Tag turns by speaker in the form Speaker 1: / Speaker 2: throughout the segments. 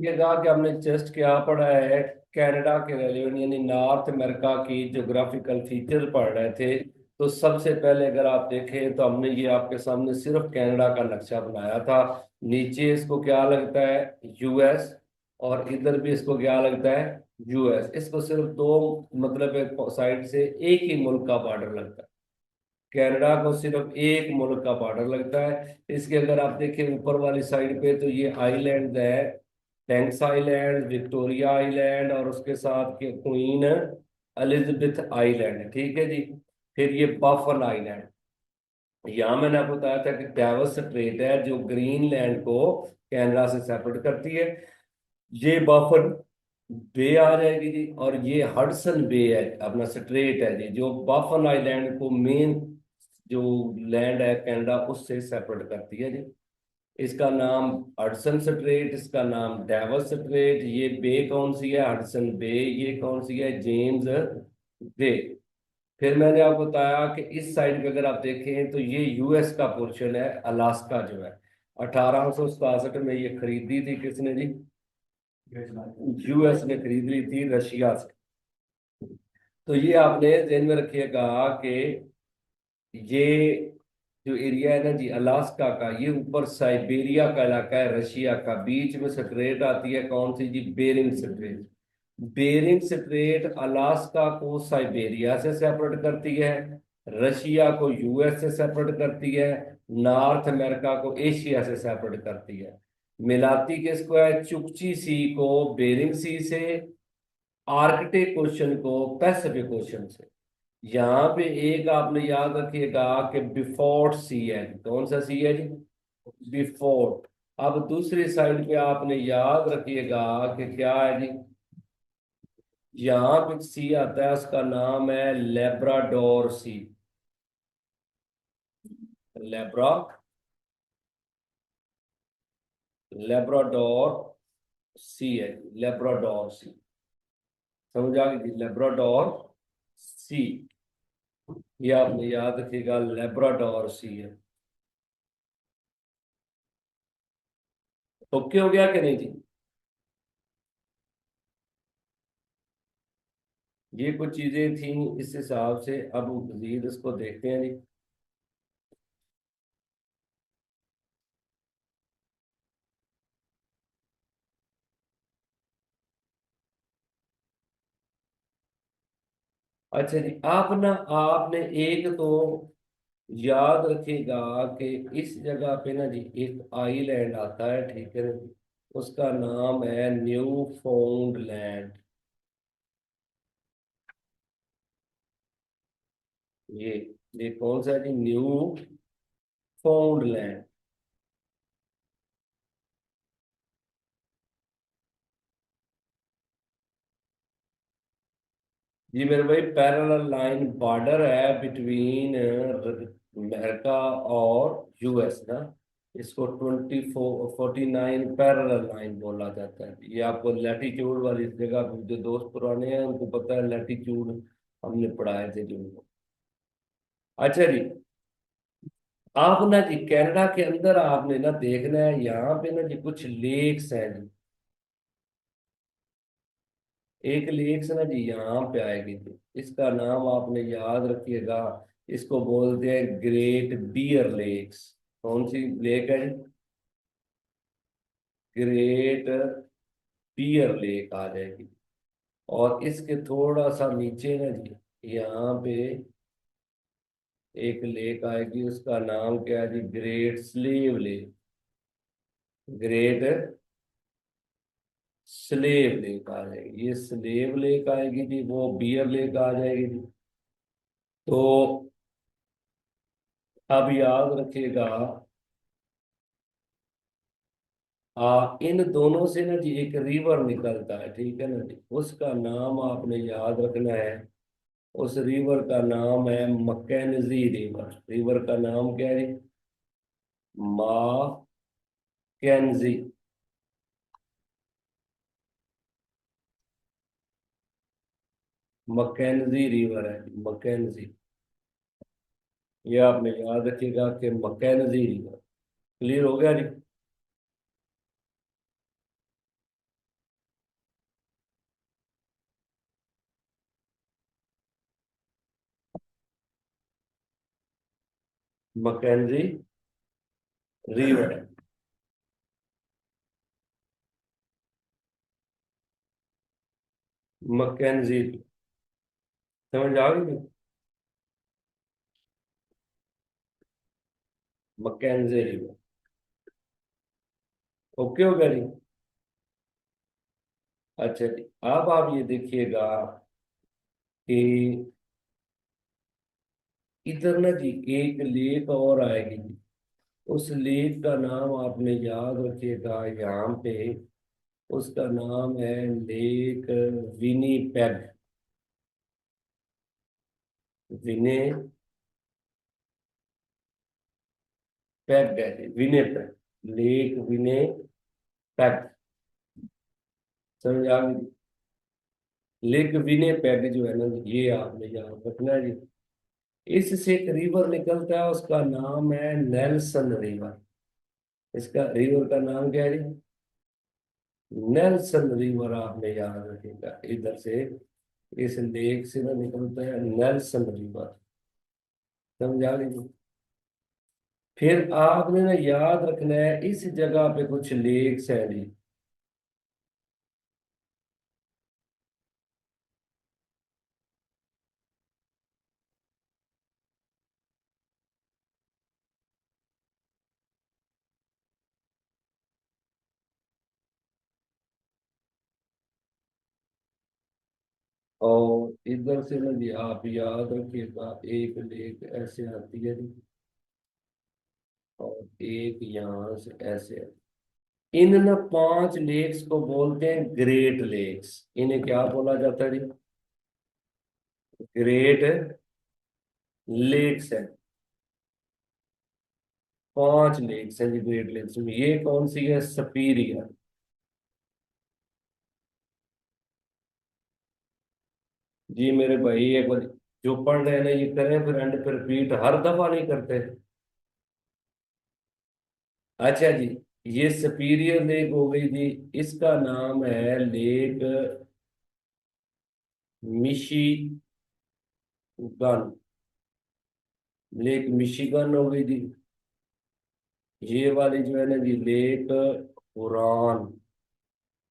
Speaker 1: देखिएगा कि हमने जस्ट क्या पढ़ा है, कनाडा के रेलिवेंट यानी नॉर्थ अमेरिका की जोग्राफिकल फीचर पढ़ रहे थे। तो सबसे पहले अगर आप देखें तो हमने ये आपके सामने सिर्फ कनाडा का नक्शा बनाया था। नीचे इसको क्या लगता है, यूएस, और इधर भी इसको क्या लगता है, यूएस। इसको सिर्फ दो, मतलब एक साइड से एक ही मुल्क का बॉर्डर लगता है। कनाडा को सिर्फ एक मुल्क का बॉर्डर लगता है। इसके अगर आप देखें ऊपर वाली साइड पे तो ये आइलैंड है, टैंक्स आइलैंड, विक्टोरिया आइलैंड, और उसके साथ के क्वीन एलिजाबेथ आइलैंड, ठीक है जी। फिर ये बफन आइलैंड, यहाँ मैंने आपको बताया था कि डेविस स्ट्रेट है जो ग्रीनलैंड को कनाडा से सेपरेट करती है। ये बफन बे आ जाएगी जी, और ये हडसन बे है, अपना स्ट्रेट है जी, जो बफन आइलैंड को मेन जो लैंड है कनाडा उससे सेपरेट करती है जी। इसका नाम हडसन स्ट्रेट, इसका नाम डेविस स्ट्रेट। ये बे कौन सी है, हडसन बे। ये कौन सी है, जेम्स बे। फिर मैंने आपको बताया कि इस साइड पे अगर आप देखें तो ये यूएस का पोर्शन है, अलास्का जो है। 1867 में ये खरीदी थी किसने जी, यूएस ने खरीद ली थी रशिया से। तो ये आपने ध्यान में रखिएगा कि ये जो एरिया है ना जी अलास्का का, ये ऊपर साइबेरिया का इलाका है रशिया का। बीच में स्ट्रेट आती है कौन सी जी, Bering strait. Bering strait Alaska को साइबेरिया से सेपरेट करती है, रशिया को यूएस से सेपरेट करती है, नॉर्थ अमेरिका को एशिया से सेपरेट करती है। मिलाती किसको है, चुकची सी को बेरिंग सी से, आर्कटिक ओशन को पैसिफिक ओशन से। यहाँ पे एक आपने याद रखिएगा कि बिफोर्ट सी है। कौन सा सी है जी, बिफोर्ट। अब दूसरी साइड पे आपने याद रखिएगा कि क्या है जी, यहाँ पे सी आता है, उसका नाम है लेब्राडोर सी। लेब्रा लेब्राडोर सी है, लेब्राडोर सी। समझ आ गई, लेब्राडोर सी। ये आपने याद रखिएगा, लेब्राडोर सी है। ओके हो गया कि नहीं जी। ये कुछ चीजें थी इस हिसाब से। अब मजीद इसको देखते हैं जी। अच्छा जी, आप ना आपने एक तो याद रखिएगा कि इस जगह पे ना जी एक आइलैंड आता है, ठीक है ना जी? उसका नाम है न्यू फाउंडलैंड। ये ये कौन सा है जी, न्यू फाउंडलैंड। जी मेरे भाई, पैरेलल लाइन बॉर्डर है बिटवीन अमेरिका और यूएस ना। इसको 2449 पैरेलल लाइन बोला जाता है। ये आपको लैटिट्यूड वाली जगह पे जो दोस्त पुराने हैं उनको पता है, लैटिट्यूड हमने पढ़ाए थे जो। अच्छा जी, आप ना जी कनाडा के अंदर आपने ना देखना है, यहाँ पे ना जी कुछ लेक्स हैं जी। एक लेक्स ना जी यहाँ पे आएगी जी, इसका नाम आपने याद रखिएगा। इसको बोलते हैं ग्रेट बियर लेक्स। कौन सी लेक है, ग्रेट बियर लेक आ जाएगी। और इसके थोड़ा सा नीचे ना जी यहाँ पे एक लेक आएगी, उसका नाम क्या है जी, Great Slave Lake. Great Slave Lake आ जाएगी, ये स्लेव लेक आएगी जी, वो बियर लेक आ जाएगी जी। तो अब याद रखिएगा, इन दोनों से ना जी एक रिवर निकलता है, ठीक है ना जी, उसका नाम आपने याद रखना है। उस रिवर का नाम है मकैनजी रिवर। रिवर का नाम क्या है जी, माकेंजी। मकैनजी रिवर है, मकैनजी। ये आपने याद रखिएगा कि मकैनजी रिवर। क्लियर हो गया जी। मकैंजी रिवर। मकैंजी, समझ आ गई? मकैंजी रिवर। ओके हो गया जी। अच्छा जी, अब आप ये देखिएगा कि इधर ना जी एक लेक और आएगी जी। उस लेक का नाम आपने याद रखिएगा यहाँ पे। उसका नाम है लेक विनीपेग। विने पैग है जी, विनेपेग, लेक विनेपेग। समझ आ गई? लेक विनेपेग जो है ना, ये आपने याद रखना है जी। इससे एक रिवर निकलता है, उसका नाम है नेल्सन रिवर। इसका रिवर का नाम क्या है जी? नेल्सन रिवर, आपने याद रखिएगा। इधर से, इस लेक से ना निकलता है नेल्सन रिवर। समझा लीजिए। फिर आपने ना याद रखना है इस जगह पे कुछ लेक्स हैं जी। और इधर से ना जी आप याद रखिएगा, एक लेक ऐसे आती है जी, और एक यहाँ से ऐसे है। इन ना 5 लेक्स को बोलते हैं ग्रेट लेक्स। इन्हें क्या बोला जाता है जी? ग्रेट लेक्स है। 5 लेक्स हैं जी ग्रेट लेक्स में। ये कौन सी है? सपीरियर। जी मेरे भाई, एक बार जो पढ़ रहे हैं ना ये करें, फिर एंड पे रिपीट हर दफा नहीं करते। अच्छा जी, ये सपीरियर लेक हो गई जी। इसका नाम है लेक मिशिगन। लेक मिशिगन हो गई जी। ये वाली जो है ना जी लेक हुरॉन।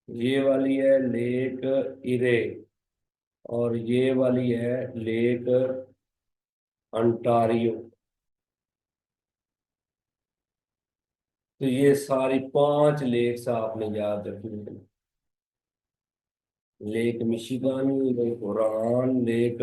Speaker 1: ये वाली है लेक इरे। और ये वाली है लेक अंटारियो। तो ये सारी 5 लेक्स आपने याद रखनी है। Lake Michigan, lake Huron, lake.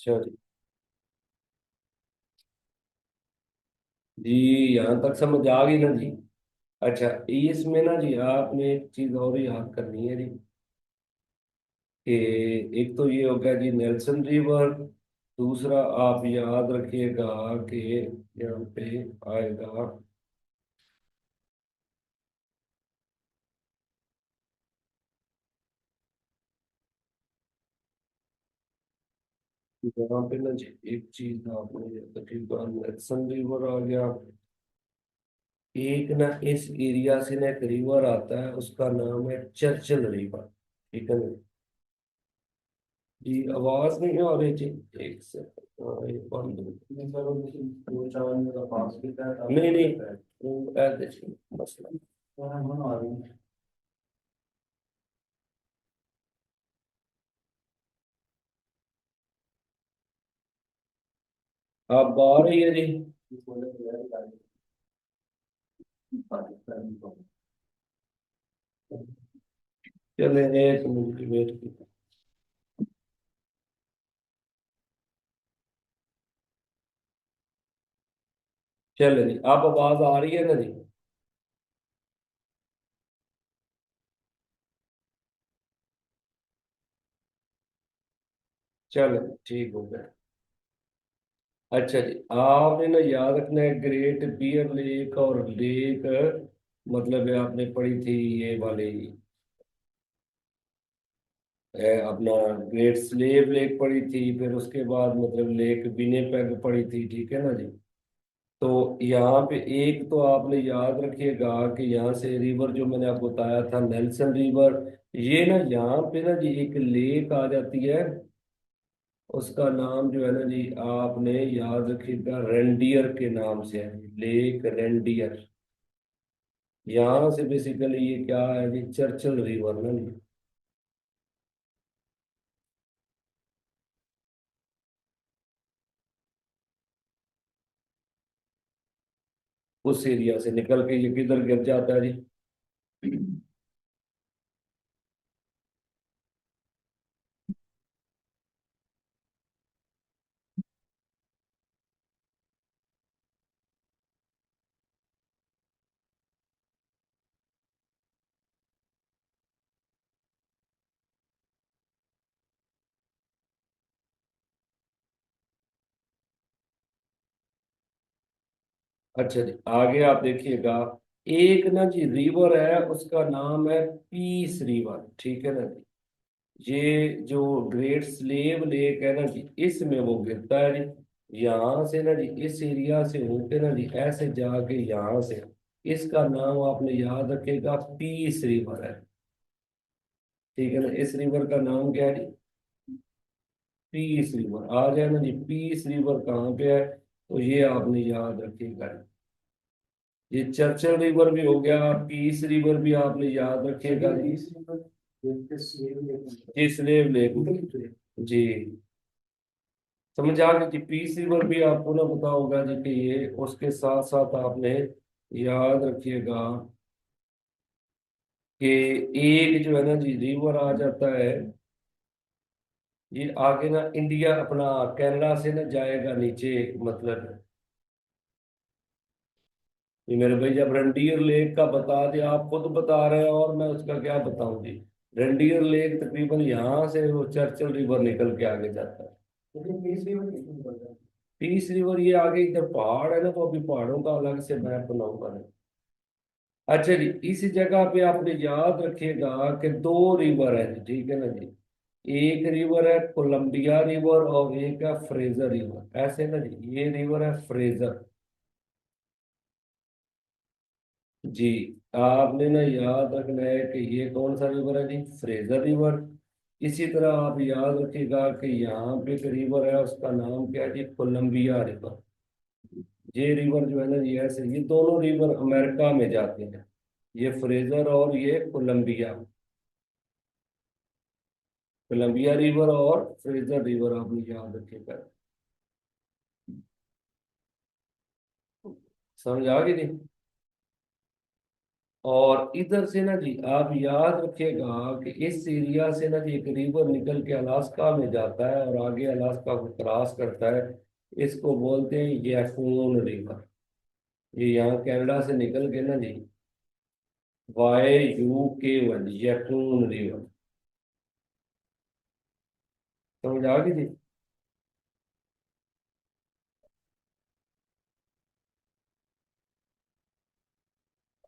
Speaker 1: अच्छा जी। जी यहाँ तक समझ आ गई ना जी। अच्छा, इसमें ना जी आपने एक चीज और याद करनी है जी, कि एक तो ये हो गया जी नेल्सन रिवर। दूसरा आप याद रखिएगा कि यहाँ पे आएगा, यहाँ पे ना जी एक चीज आपने याद रखिएगा, नेल्सन रिवर आ गया। एक ना इस एरिया से ना एक रिवर आता है, उसका नाम है चर्चिल रिवर। ठीक है ना जी? आवाज नहीं आ रही थी? एक सेकंड, हाँ, ये बंद हो गई। नहीं नहीं, वो ऐसे ही मसला। आप आ रही है जी? चले, एक मिनट वेट कीजिए। चले जी, आप आवाज आ रही है ना जी? चलो ठीक हो गया। अच्छा जी, आपने ना याद रखना है, ग्रेट बियर लेक और लेक, मतलब ये आपने पढ़ी थी ये वाली, अपना ग्रेट स्लेव लेक पढ़ी थी, फिर उसके बाद मतलब लेक विनिपेग पढ़ी थी, ठीक है ना जी? तो यहाँ पे एक तो आपने याद रखिएगा कि यहाँ से रिवर जो मैंने आपको बताया था, नेल्सन रिवर, ये ना यहाँ पे ना जी एक लेक आ जाती है, उसका नाम जो है ना जी, आपने याद रखिएगा रेंडियर के नाम से है, लेक रेंडियर। यहाँ से बेसिकली ये क्या है जी, चर्चल रिवर ना जी, उस एरिया से निकल के ये किधर गिर जाता है जी? अच्छा जी, आगे आप देखिएगा, एक ना जी रिवर है, उसका नाम है पीस रिवर, ठीक है ना जी? ये जो ग्रेट स्लेव लेक है ना जी, इसमें वो गिरता है जी, यहाँ से ना जी, इस एरिया से होके ना जी, ऐसे जाके यहाँ से, इसका नाम आपने याद रखेगा, पीस रिवर है। ठीक है ना? इस रिवर का नाम क्या है जी? Piece river. आ जाए ना जी, पीस रिवर कहाँ पे है, तो ये आपने याद रखिएगा। ये चर्चल रिवर भी हो गया, पीस रिवर भी आपने याद रखिएगा जी। जी स्लेव लेक जी, समझ आ गई जी। पीस रिवर भी आपको ना पता होगा जी कि ये, उसके साथ साथ आपने याद रखिएगा कि एक जो है ना जी रिवर आ जाता है, ये आगे ना इंडिया अपना कनाडा से ना जाएगा नीचे, मतलब ये मेरे भाई, जब रंडियर लेक का बता दिया, आप खुद बता रहे हैं और मैं उसका क्या बताऊं जी? रंडियर लेक तकरीबन यहाँ से वो चर्चल रिवर निकल के आगे जाता है। पीस रिवर ये आगे इधर पहाड़ है ना, तो अभी पहाड़ों का अलग से मैप बनाऊंगा। अच्छा जी, इस जगह पे आपने याद रखिएगा कि दो रिवर है जी, ठीक है ना जी? एक रिवर है कोलंबिया रिवर और एक है फ्रेजर रिवर, ऐसे ना जी, ये रिवर है फ्रेजर जी। आपने ना याद रखना है कि ये कौन सा रिवर है जी, फ्रेजर रिवर। इसी तरह आप याद रखिएगा कि यहाँ पे एक रिवर है, उसका नाम क्या है जी, कोलंबिया रिवर। ये रिवर जो है ना जी, ऐसे ये दोनों रिवर अमेरिका में जाते हैं, ये फ्रेजर और ये कोलंबिया। कोलंबिया रिवर और फ्रेजर रिवर आपने याद रखिएगा। समझ आ गई थी? और इधर से ना जी, आप याद रखिएगा कि इस एरिया से ना जी एक रिवर निकल के अलास्का में जाता है और आगे अलास्का को क्रॉस करता है, इसको बोलते हैं यैकून रिवर। ये यहाँ कनाडा से निकल के ना जी, YUKON, यैकून रिवर। समझ आ गई थी?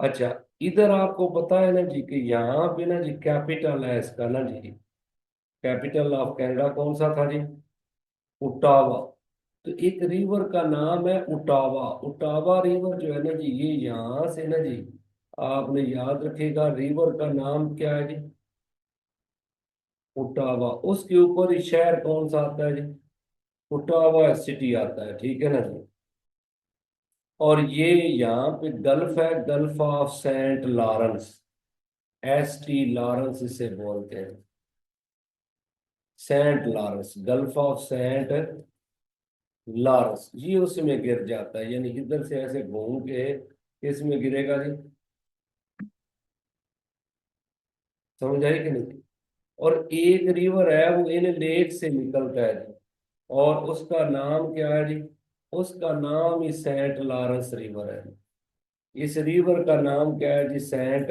Speaker 1: अच्छा, इधर आपको पता है ना जी कि यहाँ पे ना जी कैपिटल है इसका ना जी, कैपिटल ऑफ कनाडा कौन सा था जी? ओटावा। तो एक रिवर का नाम है उटावा। उटावा रिवर जो है ना जी, ये यहाँ से ना जी, आपने याद रखिएगा रिवर का नाम क्या है जी, उटावा। उसके ऊपर ही शहर कौन सा आता है जी, उटावा सिटी आता है, ठीक है ना जी। और ये यहाँ पे गल्फ है, Gulf of Saint Lawrence, ST Lawrence इसे बोलते हैं, Saint Lawrence, Gulf of Saint Lawrence, ये उसमें गिर जाता है, यानी इधर से ऐसे घूम के इसमें गिरेगा जी। समझ आई कि नहीं। और एक रिवर है वो इन लेक से निकलता है जी, और उसका नाम क्या है जी, उसका नाम ही सेंट लॉरेंस रिवर है। इस रिवर का नाम क्या है जी, Saint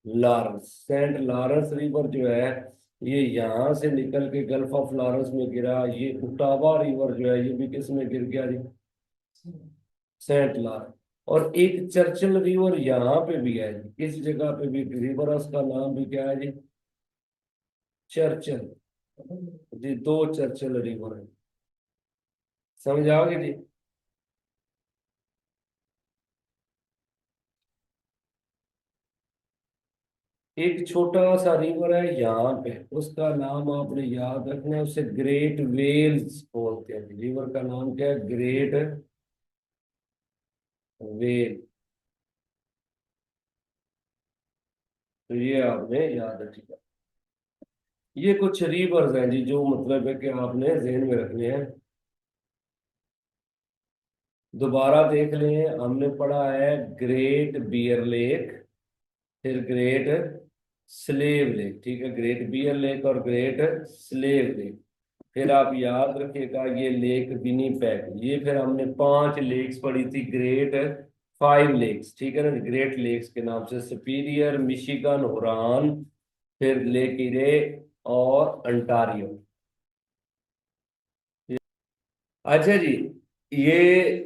Speaker 1: Lawrence. Saint Lawrence River जो है, ये यहाँ से निकल के गल्फ ऑफ लॉरेंस में गिरा। ये उटावा रिवर जो है, ये भी किस में गिर गया जी, सेंट लॉरेंस। और एक चर्चिल रिवर यहाँ पे भी है जी, इस जगह पे भी रिवर है, उसका नाम भी क्या है जी, चर्चिल। जी दो चर्चिल रिवर है। समझ आओगे जी। एक छोटा सा रिवर है यहाँ पे, उसका नाम आपने याद रखना है, उसे ग्रेट वेल्स बोलते हैं। रिवर का नाम क्या है, ग्रेट वेल। तो ये आपने याद रखिएगा। ये कुछ रिवर्स हैं जी, जो मतलब है कि आपने जहन में रखने हैं। दोबारा देख लें, हमने पढ़ा है ग्रेट बियर लेक, फिर ग्रेट स्लेव लेक, ठीक है, ग्रेट बियर लेक और ग्रेट स्लेव लेक। फिर आप याद रखिएगा ये लेक विनीपेग, ये फिर हमने 5 लेक्स पढ़ी थी, ग्रेट 5 लेक्स, ठीक है ना, ग्रेट लेक्स के नाम से, सुपीरियर, मिशिगन, हुरान, फिर लेक इरे और अंटारियो। अच्छा जी, ये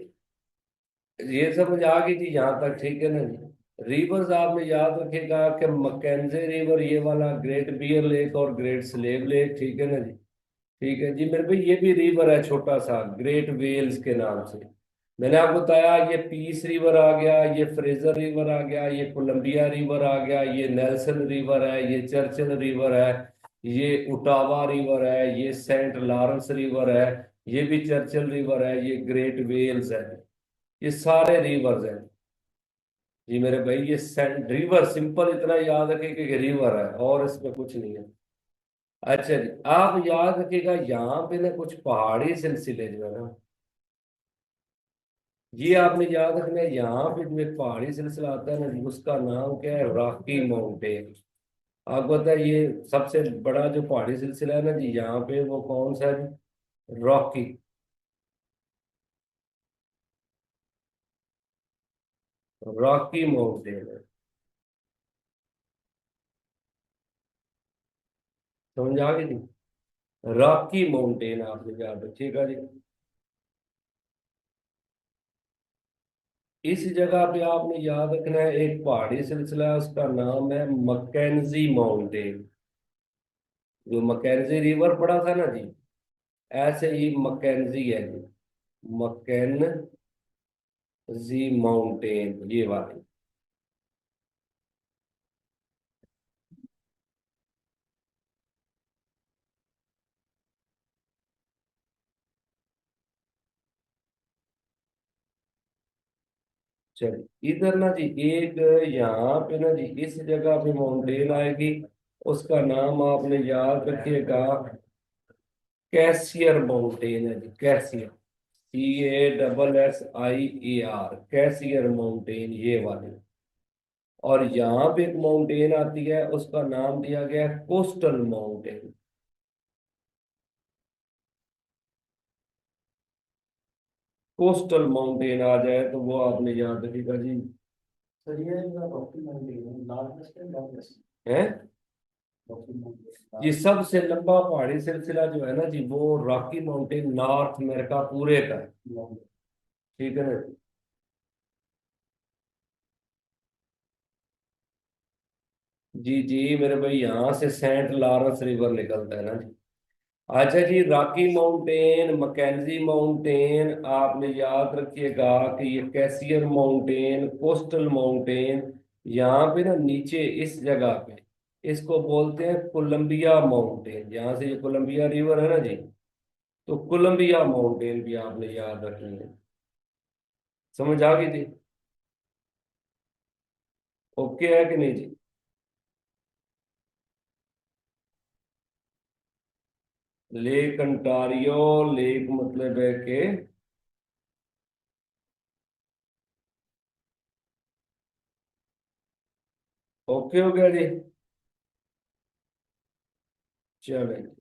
Speaker 1: ये समझ आ गई थी यहाँ तक, ठीक है ना जी। रिवर्स आपने याद रखेगा कि मकैंजे रिवर ये वाला, ग्रेट बियर लेक और ग्रेट स्लेव लेक, ठीक है ना जी। ठीक है जी मेरे भाई, ये भी रिवर है छोटा सा, ग्रेट वेल्स के नाम से। मैंने आपको बताया ये पीस रिवर आ गया, ये फ्रेजर रिवर आ गया, ये कोलंबिया रिवर आ गया, ये नेल्सन रिवर है, ये चर्चिल रिवर है, ये उटावा रिवर है, ये सेंट लॉरेंस रिवर है, ये भी चर्चिल रिवर है, ये ग्रेट वेल्स है। ये सारे रिवर्स हैं जी मेरे भाई। ये सेंट रिवर सिंपल इतना याद रखें कि रिवर है, और इसमें कुछ नहीं है। अच्छा जी, आप याद रखिएगा यहाँ पे ना कुछ पहाड़ी सिलसिले जो है ना, ये आपने याद रखना है। यहाँ पे जो एक पहाड़ी सिलसिला आता है ना जी, उसका नाम क्या है, रॉकी माउंटेन। आपको पता है ये सबसे बड़ा जो पहाड़ी सिलसिला है ना जी यहाँ पे, वो कौन सा है जी, रॉकी, रॉकी माउंटेन है। समझ आ गई जी, रॉकी माउंटेन आपने याद रखिएगा जी। इस जगह पे आपने याद रखना है एक पहाड़ी सिलसिला है, उसका नाम है मकैंजी माउंटेन। जो मकैंजी रिवर पड़ा था ना जी, ऐसे ही मकैंजी है जी, मकैंजी माउंटेन ये वाली। चलिए इधर ना जी एक, यहाँ पे ना जी इस जगह पे माउंटेन आएगी, उसका नाम आपने याद रखिएगा, कैसियर माउंटेन है जी, कैसियर, CASSIER, कैसियर माउंटेन ये वाली। और यहाँ पे एक माउंटेन आती है, उसका नाम दिया गया है कोस्टल माउंटेन। कोस्टल माउंटेन आ जाए तो वो आपने याद रखिएगा जी। सर ये रॉकी माउंटेन है, ये सबसे लंबा पहाड़ी सिलसिला जो है ना जी, वो रॉकी माउंटेन नॉर्थ अमेरिका पूरे का है, ठीक है ना। जी जी मेरे भाई, यहाँ से सेंट लॉरेंस रिवर निकलता है ना जी। अच्छा जी, रॉकी माउंटेन, मैकेंजी माउंटेन, आपने याद रखिएगा कि ये कैसियर माउंटेन, कोस्टल माउंटेन, यहाँ पे ना नीचे इस जगह पे इसको बोलते हैं कोलंबिया माउंटेन। यहाँ से ये कोलंबिया रिवर है ना जी, तो कोलंबिया माउंटेन भी आपने याद रखनी है। समझ आ गई थी? ओके है कि नहीं जी? लेक अंटारियो, लेक मतलब है कि ओके हो गया जी। चलो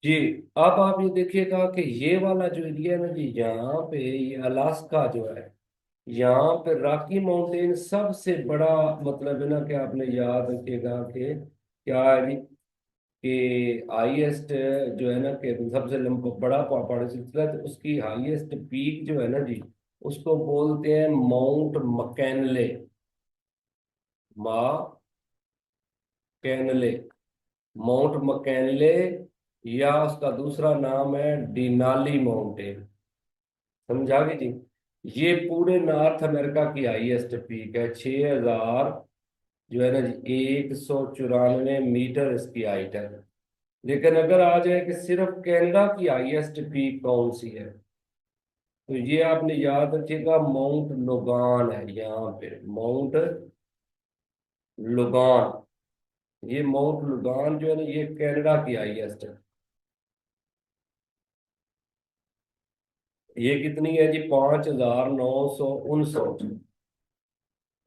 Speaker 1: जी। अब आप ये देखिएगा कि ये वाला जो एरिया है ना जी, यहाँ पे ये अलास्का जो है, यहाँ पे रॉकी माउंटेन सबसे बड़ा, मतलब है ना कि आपने याद रखिएगा कि क्या है जी, कि हाईएस्ट जो है ना कि सबसे लंबा बड़ा पहाड़ी सिलसिला है, तो उसकी हाईएस्ट पीक जो है ना जी, उसको बोलते हैं माउंट मकैनले। कैनले, माउंट मकैनले, या उसका दूसरा नाम है डिनाली माउंटेन। समझा गए जी? ये पूरे नॉर्थ अमेरिका की हाईएस्ट पीक है, 6000 जो है ना जी, 194 मीटर इसकी हाइट है। लेकिन अगर आ जाए कि सिर्फ कनाडा की हाईएस्ट पीक कौन सी है, तो ये आपने याद रखिएगा, माउंट लोगान है। यहाँ पे माउंट लोगान, ये माउंट लुगान जो है ना, ये कनाडा की हाईएस्ट है। ये कितनी है जी? 5969,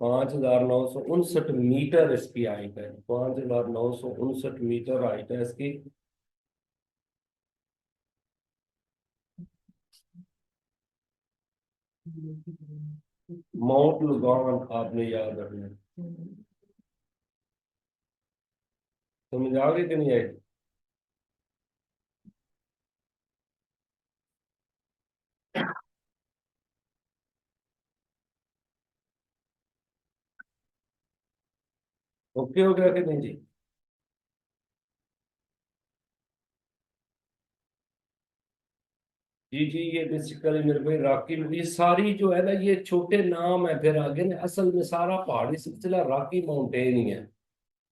Speaker 1: 5969 मीटर इसकी हाइट है। 5969 हाइट है इसकी। माउंट लुगान आपने याद रखना है। समझ आ गई कि नहीं आई? ओके हो गया कि नहीं जी? जी जी, ये बेसिकली मेरे भाई रॉकी, ये सारी जो है ना, ये छोटे नाम है, फिर आगे ना असल में सारा पहाड़ी सिलसिला रॉकी माउंटेन ही है।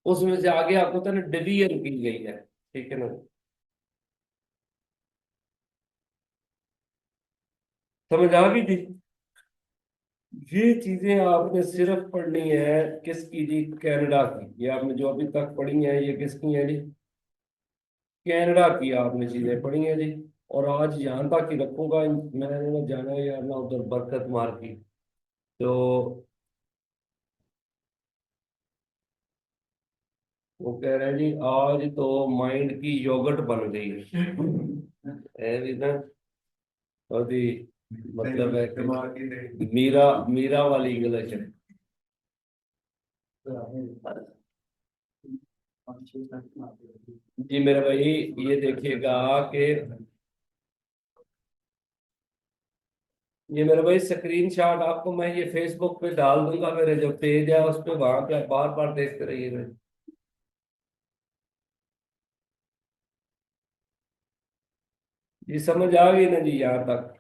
Speaker 1: उसमें से आगे आपको तो ना डिवीजन की गई है, ठीक है ना? समझ आ गई थी? ये चीजें आपने सिर्फ पढ़नी है किसकी जी? कनाडा की। ये आपने जो अभी तक पढ़ी है, ये किसकी है जी? कनाडा की आपने चीजें पढ़ी है जी। और आज यहाँ तक ही रखूंगा। मैंने ना जाना है यार ना उधर बरकत मार की, तो वो कह रहे हैं जी आज तो माइंड की योगर्ट बन गई है भी ना। और जी, मतलब है कि मीरा, मीरा वाली इंग्लिश है। जी मेरे भाई, ये देखिएगा कि ये मेरे भाई स्क्रीन शॉट आपको मैं ये फेसबुक पे डाल दूंगा, मेरे जो पेज है उस पे, वहां पे आप बार बार देखते रहिए। ये समझ आ गई ना जी यहाँ तक?